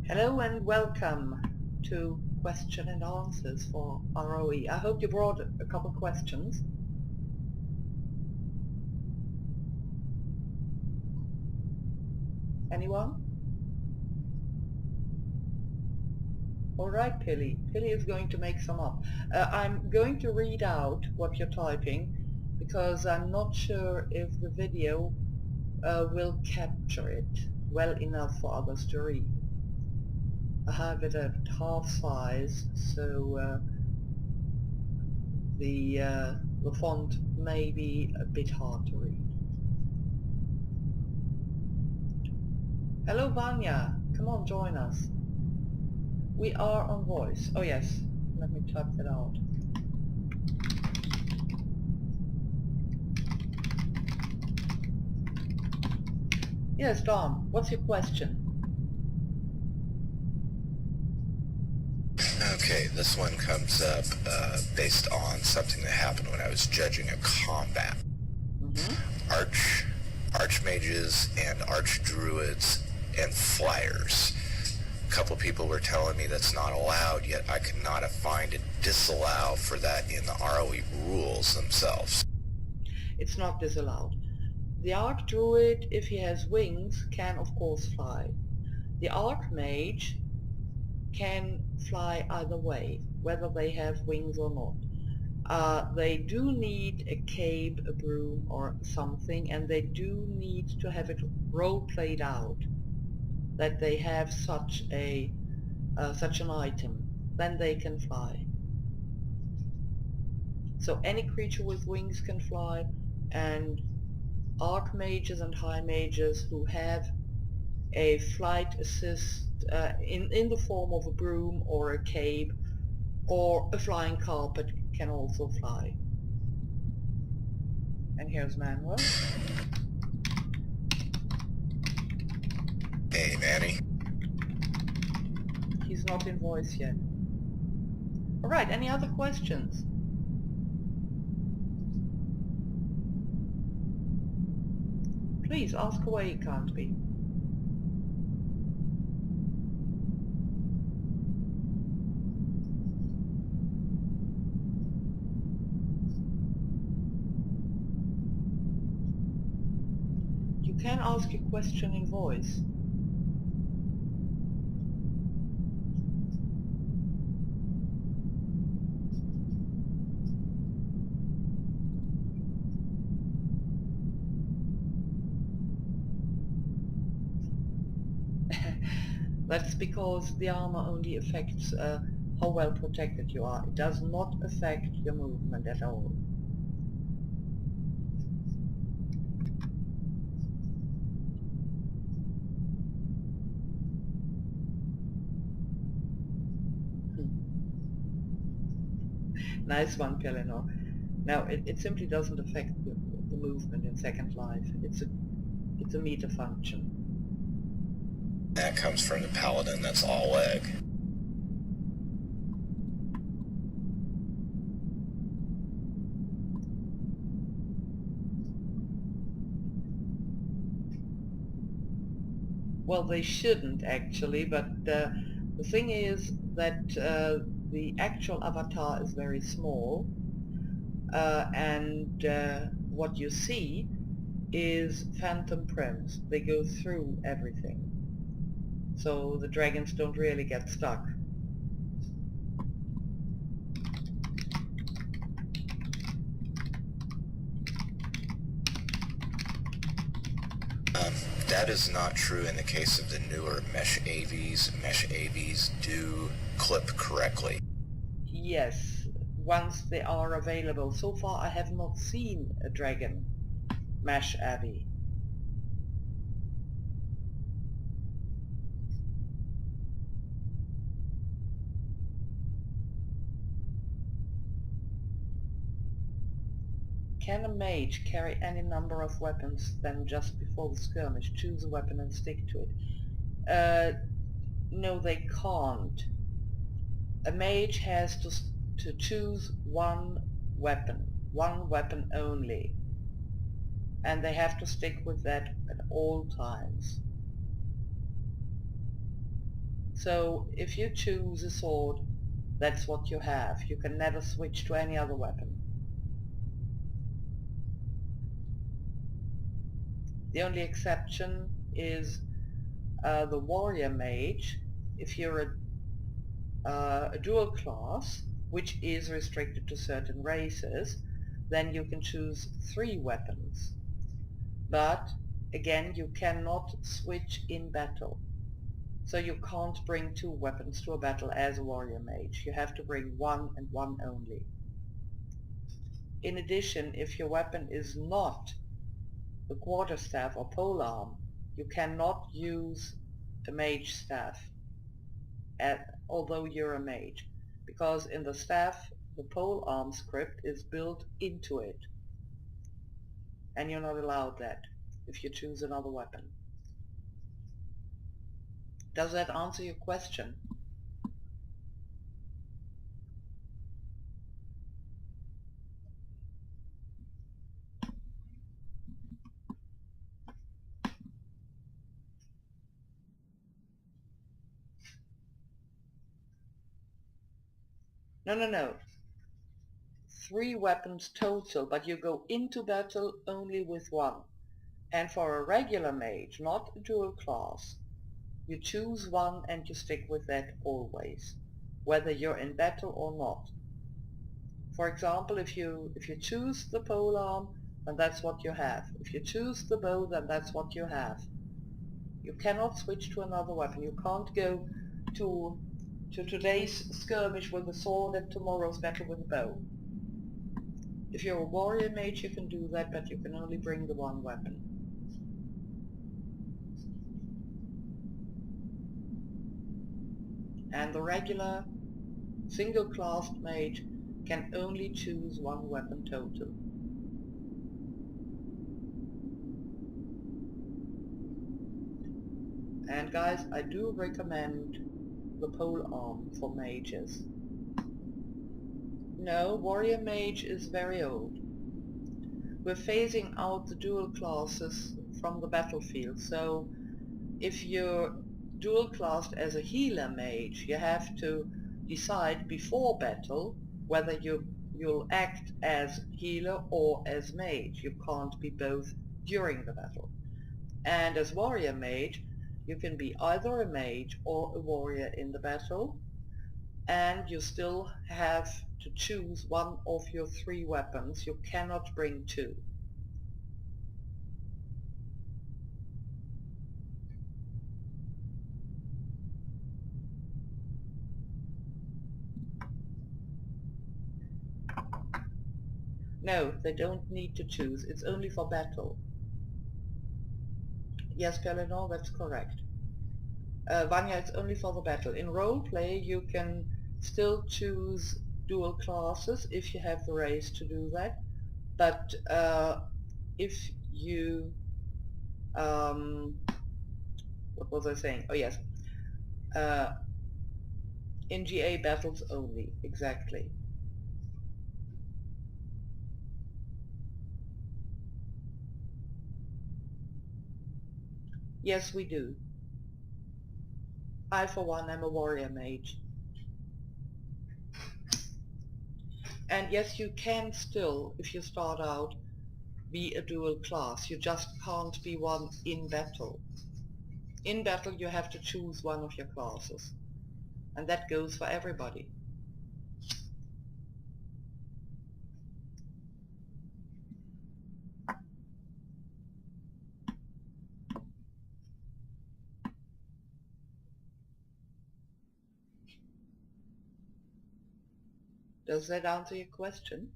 Hello and welcome to question and answers for ROE. I hope you brought a couple questions. Anyone? Alright, Pilly. Pilly is going to make some up. I'm going to read out what you're typing because I'm not sure if the video will capture it well enough for others to read. I have it at half size, so the font may be a bit hard to read. Hello Vanya, come on, join us. We are on voice. Oh yes, let me type that out. Yes, Dom, what's your question? Okay, this one comes up based on something that happened when I was judging a combat. Archmages and archdruids and flyers. A couple people were telling me that's not allowed, yet I could not find a disallow for that in the ROE rules themselves. It's not disallowed. The archdruid, if he has wings, can of course fly. The archmage can fly either way, whether they have wings or not. They do need a cape, a broom or something, and they do need to have it role played out that they have such an item. Then they can fly. So any creature with wings can fly, and archmages and high mages who have a flight assist in the form of a broom or a cape or a flying carpet can also fly. And here's Manuel. Hey, Manny. He's not in voice yet. Alright, any other questions? Please ask away, can't be. You can ask a question in voice. That's because the armor only affects how well protected you are. It does not affect your movement at all. Nice one, Pelinor. Now, it simply doesn't affect the movement in Second Life. It's a meter function. That comes from the paladin, that's all leg. Well, they shouldn't actually, but the thing is that the actual avatar is very small, and what you see is phantom prims. They go through everything, so the dragons don't really get stuck. That is not true in the case of the newer mesh AVs. Mesh AVs do clip correctly. Yes, once they are available. So far I have not seen a dragon mesh AV. Can a mage carry any number of weapons than just before the skirmish? Choose a weapon and stick to it. No, they can't. A mage has to choose one weapon only. And they have to stick with that at all times. So if you choose a sword, that's what you have. You can never switch to any other weapon. The only exception is the warrior mage. If you're a dual class, which is restricted to certain races, then you can choose 3 weapons. But again, you cannot switch in battle. So you can't bring 2 weapons to a battle as a warrior mage. You have to bring 1 and 1 only. In addition, if your weapon is not the quarterstaff or polearm, you cannot use a mage staff, although you're a mage, because in the staff the polearm script is built into it, and you're not allowed that if you choose another weapon. Does that answer your question? No. 3 weapons total, but you go into battle only with 1. And for a regular mage, not a dual class, you choose 1 and you stick with that always, whether you're in battle or not. For example, if you choose the polearm, then that's what you have. If you choose the bow, then that's what you have. You cannot switch to another weapon. You can't go to today's skirmish with a sword and tomorrow's battle with a bow. If you're a warrior mage, you can do that, but you can only bring the 1 weapon. And the regular single-classed mage can only choose 1 weapon total. And guys, I do recommend the polearm for mages. No, warrior mage is very old. We're phasing out the dual classes from the battlefield, so if you're dual classed as a healer mage, you have to decide before battle whether you'll act as healer or as mage. You can't be both during the battle. And as warrior mage, you can be either a mage or a warrior in the battle, and you still have to choose 1 of your 3 weapons. You cannot bring 2. No, they don't need to choose. It's only for battle. Yes, Pellinor, that's correct. Vanya, it's only for the battle. In roleplay, you can still choose dual classes if you have the race to do that. But if you... what was I saying? Oh yes. In GA battles only, exactly. Yes, we do. I, for one, am a warrior mage. And yes, you can still, if you start out, be a dual class. You just can't be one in battle. In battle, you have to choose 1 of your classes. And that goes for everybody. Does that answer your question?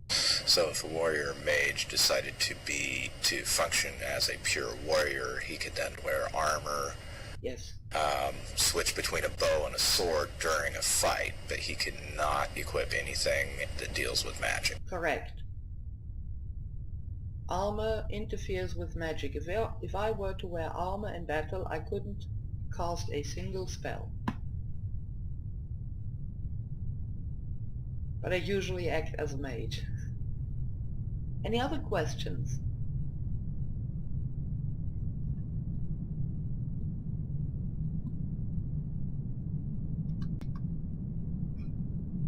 So if a warrior mage decided to function as a pure warrior, he could then wear armor. Yes. Switch between a bow and a sword during a fight, but he could not equip anything that deals with magic. Correct. Armor interferes with magic. If I were to wear armor in battle, I couldn't cast a single spell. But I usually act as a mage. Any other questions?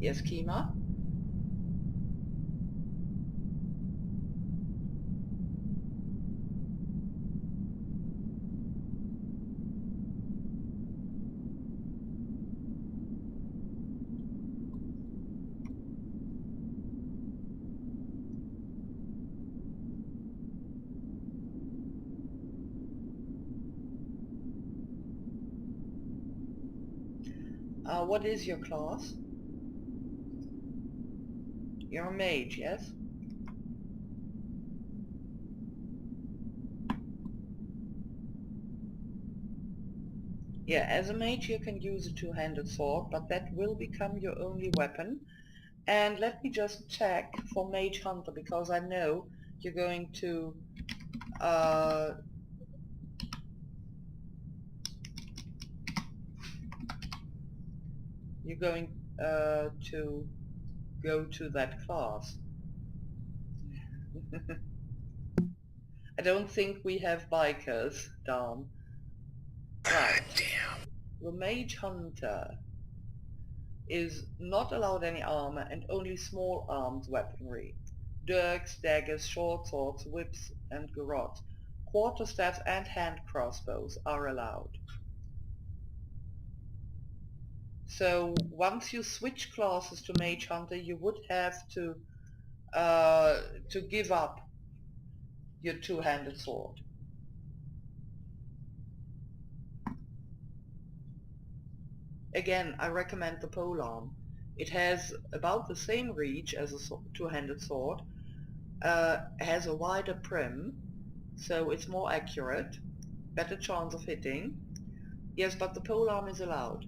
Yes, Kima? What is your class? You're a mage, yes? Yeah, as a mage you can use a two-handed sword, but that will become your only weapon. And let me just check for Mage Hunter, because I know you're going to to go to that class. I don't think we have bikers down. Right. Damn. The Mage Hunter is not allowed any armor and only small armed weaponry. Dirks, daggers, short swords, whips and garrots. Quarterstaffs and hand crossbows are allowed. So once you switch classes to Mage Hunter, you would have to give up your two-handed sword. Again, I recommend the polearm. It has about the same reach as a two-handed sword, has a wider prim, so it's more accurate, better chance of hitting. Yes, but the polearm is allowed.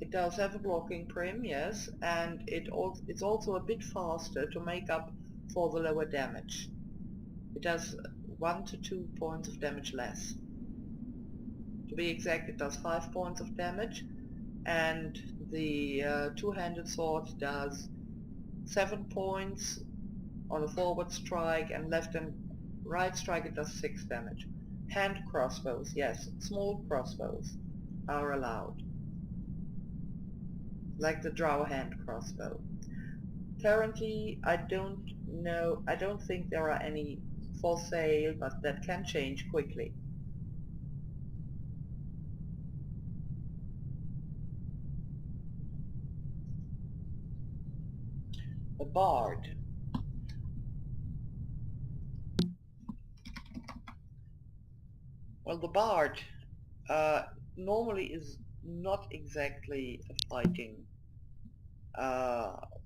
It does have a blocking prim, yes, and it's also a bit faster to make up for the lower damage. It does 1 to 2 points of damage less. To be exact, it does 5 points of damage, and the two-handed sword does 7 points on a forward strike, and left and right strike it does 6 damage. Hand crossbows, yes, small crossbows are allowed, like the drow hand crossbow. Currently, I don't think there are any for sale, but that can change quickly. A bard. Well, the bard normally is not exactly a fighting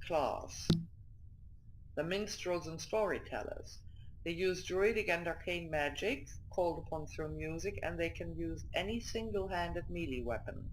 class. The minstrels and storytellers. They use druidic and arcane magic called upon through music, and they can use any single-handed melee weapon.